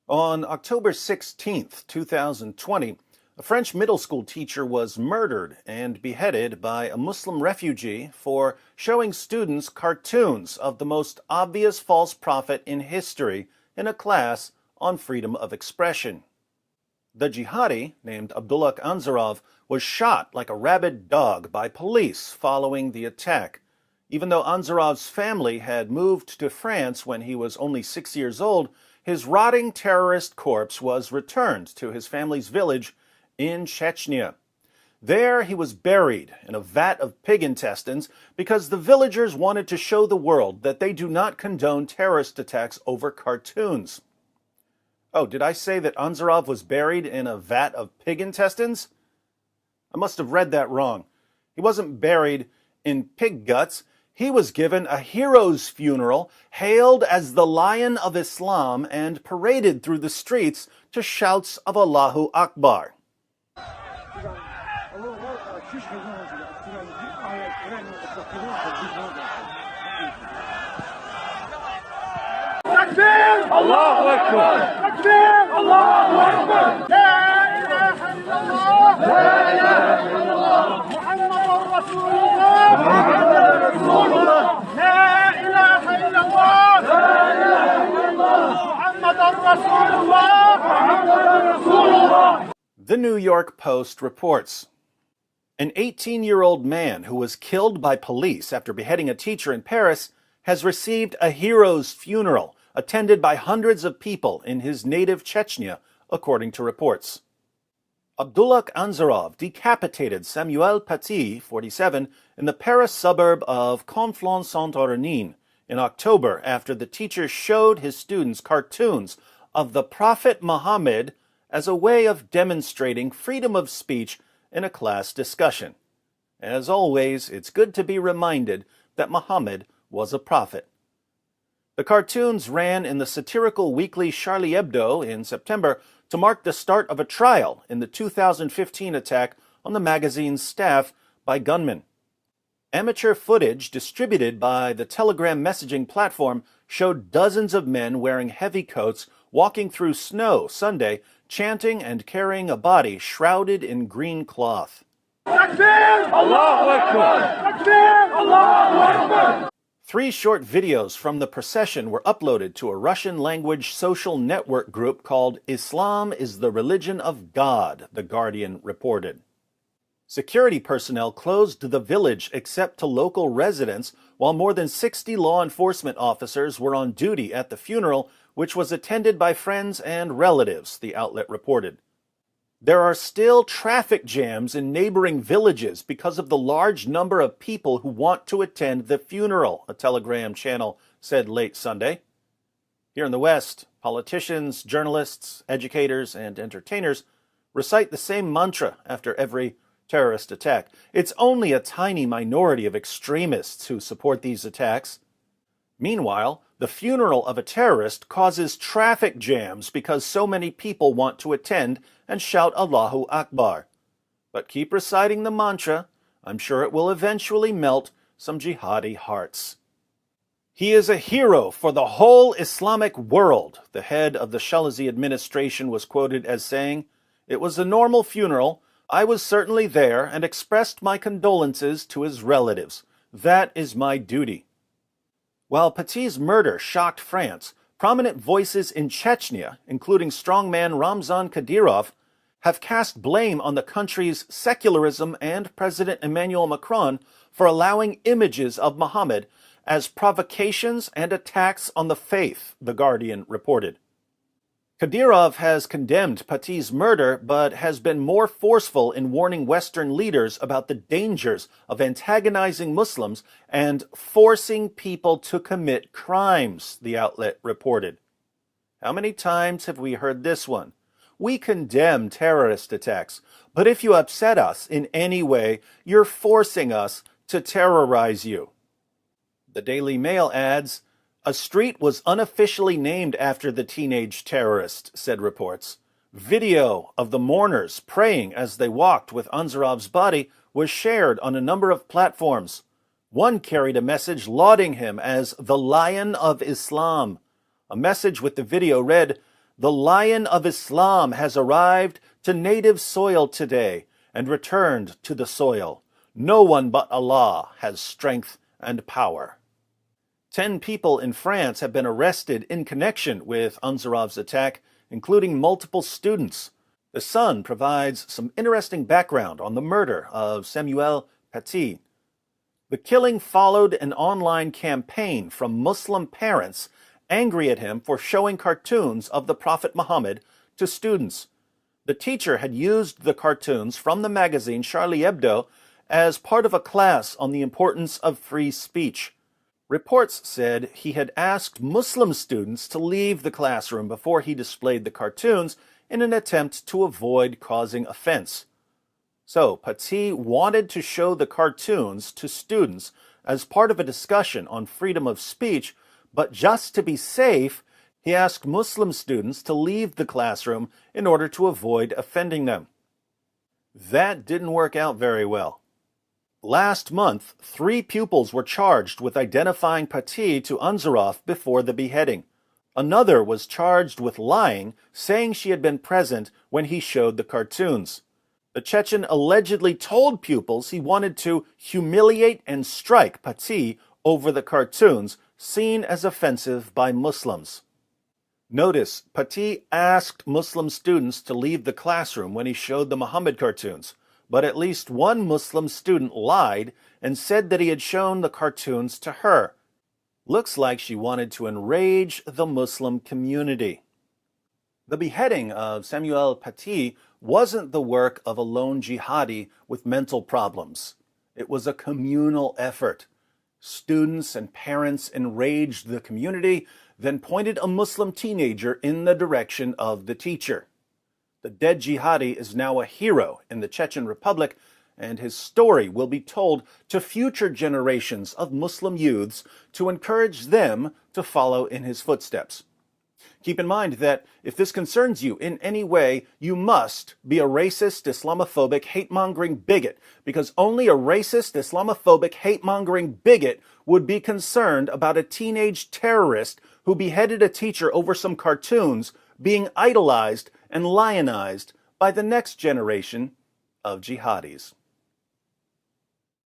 On October 16th, 2020, a French middle school teacher was murdered and beheaded by a Muslim refugee for showing students cartoons of the most obvious false prophet in history in a class on freedom of expression. The jihadi, named Abdullah Anzarov, was shot like a rabid dog by police following the attack. Even though Anzarov's family had moved to France when he was only 6 years old, his rotting terrorist corpse was returned to his family's village in Chechnya. There he was buried in a vat of pig intestines because the villagers wanted to show the world that they do not condone terrorist attacks over cartoons. Oh, did I say that Anzarov was buried in a vat of pig intestines? I must have read that wrong. He wasn't buried in pig guts. He was given a hero's funeral, hailed as the Lion of Islam, and paraded through the streets to shouts of Allahu Akbar. Takbir! Allahu Akbar! Takbir! Allahu Akbar! La ilaha illallah! La ilaha illallah! Muhammadur Rasulullah! Muhammadur Rasulullah! La ilaha illallah! La ilaha illallah! Muhammadur Rasulullah! Muhammadur Rasulullah! The New York Post reports, an 18-year-old man who was killed by police after beheading a teacher in Paris has received a hero's funeral attended by hundreds of people in his native Chechnya, according to reports. Abdullah Anzarov decapitated Samuel Paty, 47, in the Paris suburb of Conflans-Sainte-Honorine in October after the teacher showed his students cartoons of the Prophet Muhammad as a way of demonstrating freedom of speech in a class discussion. As always, it's good to be reminded that Muhammad was a prophet. The cartoons ran in the satirical weekly Charlie Hebdo in September to mark the start of a trial in the 2015 attack on the magazine's staff by gunmen. Amateur footage distributed by the Telegram messaging platform showed dozens of men wearing heavy coats walking through snow Sunday, chanting and carrying a body shrouded in green cloth. Takbir! Allahu Akbar! Takbir! Allahu Akbar! 3 short videos from the procession were uploaded to a Russian-language social network group called Islam is the Religion of God, The Guardian reported. Security personnel closed the village except to local residents, while more than 60 law enforcement officers were on duty at the funeral, which was attended by friends and relatives, the outlet reported. There are still traffic jams in neighboring villages because of the large number of people who want to attend the funeral, a Telegram channel said late Sunday. Here in the West, politicians, journalists, educators, and entertainers recite the same mantra after every terrorist attack. It's only a tiny minority of extremists who support these attacks. Meanwhile, the funeral of a terrorist causes traffic jams because so many people want to attend and shout Allahu Akbar. But keep reciting the mantra. I'm sure it will eventually melt some jihadi hearts. He is a hero for the whole Islamic world, the head of the Shalazi administration was quoted as saying. It was a normal funeral. I was certainly there and expressed my condolences to his relatives. That is my duty. While Paty's murder shocked France, prominent voices in Chechnya, including strongman Ramzan Kadyrov, have cast blame on the country's secularism and President Emmanuel Macron for allowing images of Muhammad as provocations and attacks on the faith, The Guardian reported. Kadyrov has condemned Paty's murder, but has been more forceful in warning Western leaders about the dangers of antagonizing Muslims and forcing people to commit crimes, the outlet reported. How many times have we heard this one? We condemn terrorist attacks, but if you upset us in any way, you're forcing us to terrorize you. The Daily Mail adds, a street was unofficially named after the teenage terrorist, said reports. Video of the mourners praying as they walked with Anzarov's body was shared on a number of platforms. One carried a message lauding him as the Lion of Islam. A message with the video read, The Lion of Islam has arrived to native soil today and returned to the soil. No one but Allah has strength and power. 10 people in France have been arrested in connection with Ansarov's attack, including multiple students. The Sun provides some interesting background on the murder of Samuel Paty. The killing followed an online campaign from Muslim parents angry at him for showing cartoons of the Prophet Muhammad to students. The teacher had used the cartoons from the magazine Charlie Hebdo as part of a class on the importance of free speech. Reports said he had asked Muslim students to leave the classroom before he displayed the cartoons in an attempt to avoid causing offense. So, Paty wanted to show the cartoons to students as part of a discussion on freedom of speech, but just to be safe, he asked Muslim students to leave the classroom in order to avoid offending them. That didn't work out very well. Last month, 3 pupils were charged with identifying Paty to Ansarov before the beheading. Another was charged with lying, saying she had been present when he showed the cartoons. The Chechen allegedly told pupils he wanted to humiliate and strike Paty over the cartoons, seen as offensive by Muslims. Notice, Paty asked Muslim students to leave the classroom when he showed the Muhammad cartoons, but at least one Muslim student lied and said that he had shown the cartoons to her. Looks like she wanted to enrage the Muslim community. The beheading of Samuel Paty wasn't the work of a lone jihadi with mental problems. It was a communal effort. Students and parents enraged the community, then pointed a Muslim teenager in the direction of the teacher. The dead jihadi is now a hero in the Chechen Republic, and his story will be told to future generations of Muslim youths to encourage them to follow in his footsteps. Keep in mind that if this concerns you in any way, you must be a racist, Islamophobic, hate-mongering bigot, because only a racist, Islamophobic, hate-mongering bigot would be concerned about a teenage terrorist who beheaded a teacher over some cartoons being idolized and lionized by the next generation of jihadis.